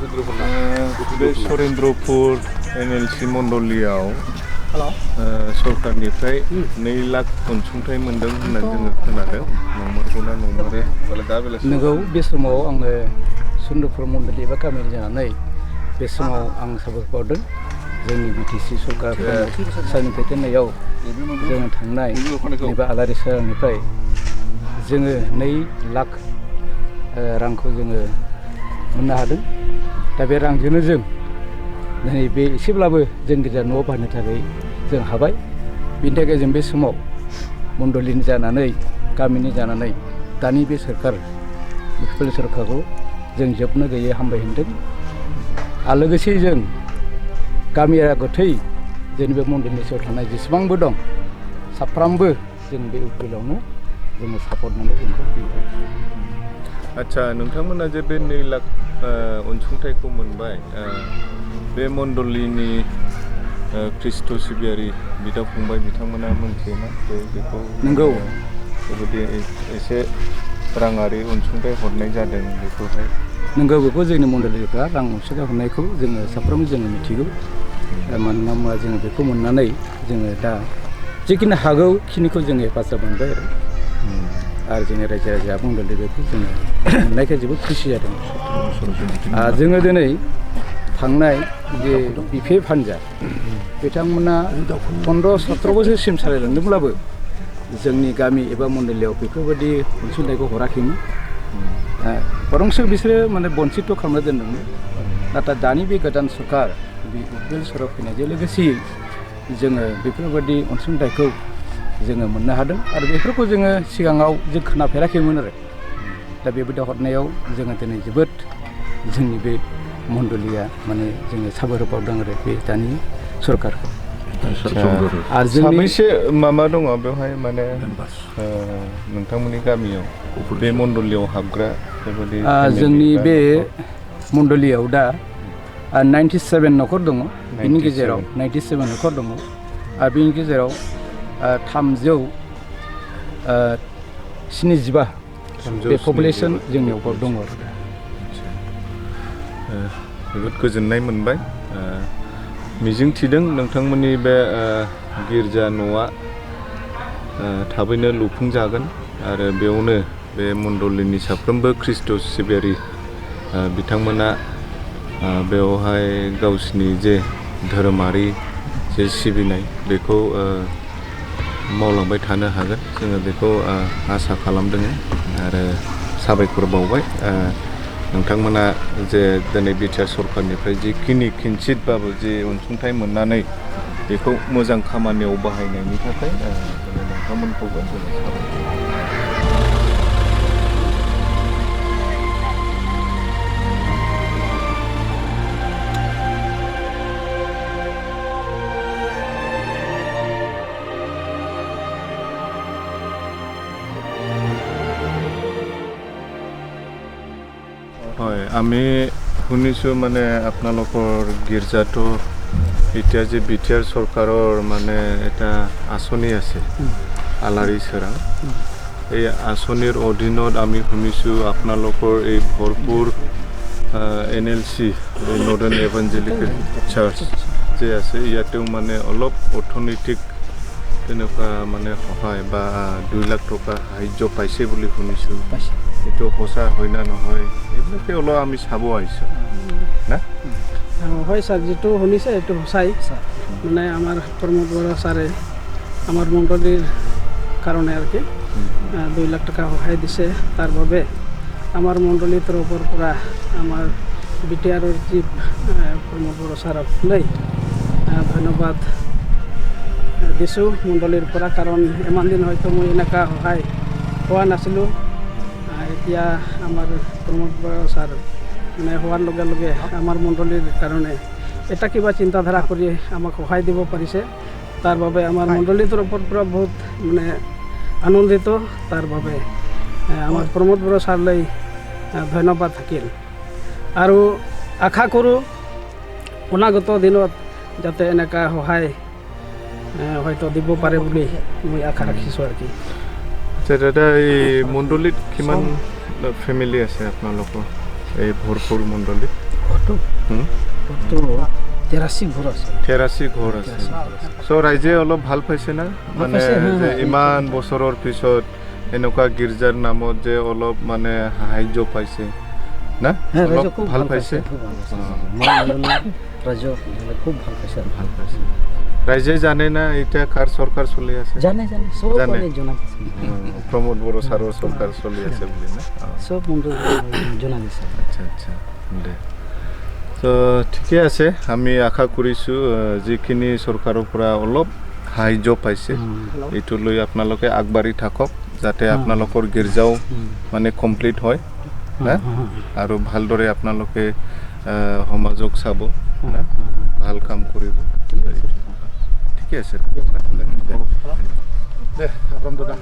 बे सरेन्द्रपुर NLC मण्डलियाव सरकारनिफ्राय 2 लाख अनसुंथाइ मोनदों होननानै जोङो खोनादों नंमारगौना नंमारा नंगौ बे समाव आङो सरेन्द्रपुर मण्डलि एबा गामिनि जानानै बे समाव आं साबायखर बावदों जोंनि BTC सरकार साननिफ्राय दोननायाव जोङो थांनाय एबा आलारि सोरांनिफ्राय जोङो 2 लाख रांखौ जोङो मोननो हादों दा बे रांजोंनो जों दिनै बे एसेब्लाबो जों गिर्जा न'आव बाहायनो थाखाय जों हाबाय बिनि थाखाय जों बे समाव मण्डलिनि जानानै गामिनि जानानै दानि बे सरकार सरकारखौ जों जोबनो गैयै हामबाय होनदों आरो लोगोसे जों गामिया गथै जोंनि बे मण्डलिनि सायाव थानाय जेसेबांबो दं साफ्रामबो जों बे उकिलावनो जोङो सापर्ट मोनो जोंखौ आच्छा नोंथांमोना जे बे 2 लाख अनसुंथाइखौ मोनबाय बे मण्डलिनि ख्रिस्ट' सिबियारि बिदा फंबाय बिथांमोना मोनथियोना बेखौ नंगौ बेबायदि एसे राङारि अनसुंथाइ हरनाय जादों बेखौहाय नंगौ बेखौ जोंनि मण्डलिफ्रा रां अनसुंथाइ हरनायखौ जोङो साफ्रोमबो जोङो मिथिगौ मानोना जोङो बेखौ मोननानै जोङो दा जिखिनि हागौखिनिखौ जोङो हेफाजाब मोनबाय आरो जोंनि रायजो राजा मण्डलि बेखौ जोङो मोननायखाय जोबोद खुसि जादों जोङो दिनै थांनाय जे बिपिएफ हान्जा बिथांमोना 15-17 बोसोरसिम सालायलांदोंब्लाबो जोंनि गामि एबा मण्डलियाव बेफोरबायदि अनसुंथाइखौ हराखैमोन बरंसो बिसोरो माने बन्सित खालामना दोनदोंमोन नाथाय दानि बे गोदान सरकार बे सरकार फैनायजों लोगोसे जोङो बेफोरबायदि अनसुंथाइखौ जोङो मोननो हादों आरो बेफोरखौ जोङो सिगाङाव जों खोनाफेराखैमोन आरो दा बेबायदि हरनायाव जोङो दिनै जोबोद जोंनि बे मण्डलिया माने जोङो साबायखर बावदों आरो बे दानि सरकारखौ आरो साबैसे माबा दङ बेवहाय माने नोंथांमोननि गामियाव बे मण्डलियाव हाबग्रा बेबायदि जोंनि बे मण्डलियाव दा 97 न'खर दङ बिनि गेजेराव 97 न'खर दङ आरो बिनि गेजेराव 375 बे पपुलेसन जोंनियाव दङ आरो जोबोद गोजोननाय मोनबाय मिजिं थिदों नोंथांमोननि बे गिर्जा न'आ थाबैनो लुफुंजागोन आरो बेयावनो बे मण्डलिनि साफ्रोमबो ख्रिस्ट' सिबियारि बिथांमोना बेवहाय गावसिनि जे धोरोमारि जे सिबिनाय बेखौ मावलांबाय थानो हागोन जोङो बेखौ आसा खालामदों आरो साबायखर बावबाय नोंथांमोना जे दिनै BTR सरकारनिफ्राय जिखिनि किन्सितबाबो जे अनसुंथाइ मोननानै बेखौ मोजां खामानियाव बाहायनायनि थाखाय नोंथांमोनखौबो जोङो হয় আমি শুনিছোঁ মানে আপোনালোকৰ গীৰ্জাটো এতিয়া যে BTR চৰকাৰৰ মানে এটা আঁচনি আছে আলাৰি সোৰাং এই আঁচনিৰ অধীনত আমি শুনিছোঁ আপোনালোকৰ এই ভৰপূৰ NLC নৰ্দাৰ্ণ এভাঞ্জেলিকেল চাৰ্চ যে আছে ইয়াতেও মানে অলপ অৰ্থনৈতিক তেনেকুৱা মানে সহায় বা 2 লাখ টকা সাহায্য পাইছে বুলি শুনিছোঁ এইটো সঁচা হয় না নহয় এইবিলাকে অলপ আমি চাব আহিছোঁ না হয় স্যার যেটো শুনিছে এইটো সঁচাই মানে আমাৰ প্ৰমোদ বৰা ছাৰে আমাৰ মণ্ডলীৰ কাৰণে আৰু কি 2 লাখ টকা সহায় দিছে তাৰ বাবে আমাৰ মণ্ডলীৰ তৰফৰ পৰা আমাৰ BTR চিফ প্ৰমোদ বৰা ছাৰক লৈ ধন্যবাদ দিছোঁ মণ্ডলীৰ পৰা কাৰণ ইমান দিন হয়তো মই এনেকুৱা সহায় পোৱা নাছিলোঁ এতিয়া আমাৰ প্ৰমোদ বৰা ছাৰ মানে হোৱাৰ লগে লগে আমাৰ মণ্ডলীৰ কাৰণে এটা কিবা চিন্তাধাৰা কৰি আমাক সহায় দিব পাৰিছে তাৰ বাবে আমাৰ মণ্ডলীৰ তৰফৰ পৰা বহুত মানে আনন্দিত তাৰ বাবে আমাৰ প্ৰমোদ বৰা ছাৰলৈ ধন্যবাদ থাকিল আৰু আশা কৰোঁ অনাগত দিনত যাতে এনেকুৱা সহায় হয়তো দিব পাৰে বুলি মই আশা ৰাখিছোঁ আৰু কি দাদা এই মণ্ডলীত কিমান ফেমিলি আছে আপোনালোকৰ এই ভৰপূৰ মণ্ডলীত ঘৰটো হুম? ঘৰটো 83 ঘৰ আছে 83 ঘৰ আছে চ' ৰাইজে অলপ ভাল পাইছে না মানে পাইছে, যে ইমান বছৰৰ পিছত এনেকুৱা গীৰ্জাৰ নামত যে অলপ মানে সাহায্য পাইছে না ৰাইজে অলপ খুব ভাল পাইছে খুব ভাল পাইছে ৰাইজে খুব ভাল পাইছে ভাল পাইছে ৰাইজে জানে না এতিয়া কাৰ চৰকাৰ চলি আছে জানে সব জানে। জনা দিছে প্ৰমোদ বড়ো ছাৰৰ চৰকাৰ চলি আছে বুলি না সব মণ্ডল জনা দিছে আচ্ছা আচ্ছা দে তো ঠিকে আছে আমি আশা কৰিছোঁ যিখিনি চৰকাৰৰ পৰা অলপ সাহায্য পাইছে এইটো লৈ আপোনালোকে আগবাঢ়ি থাকক যাতে আপোনালোকৰ গীৰ্জাও মানে কমপ্লিট হয় না আৰু ভালদৰে আপোনালোকে সমাজক চাব না ভাল কাম কৰিব ঠিকে আছে দে আপন দাদা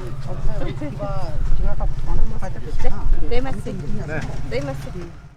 Terima kasih.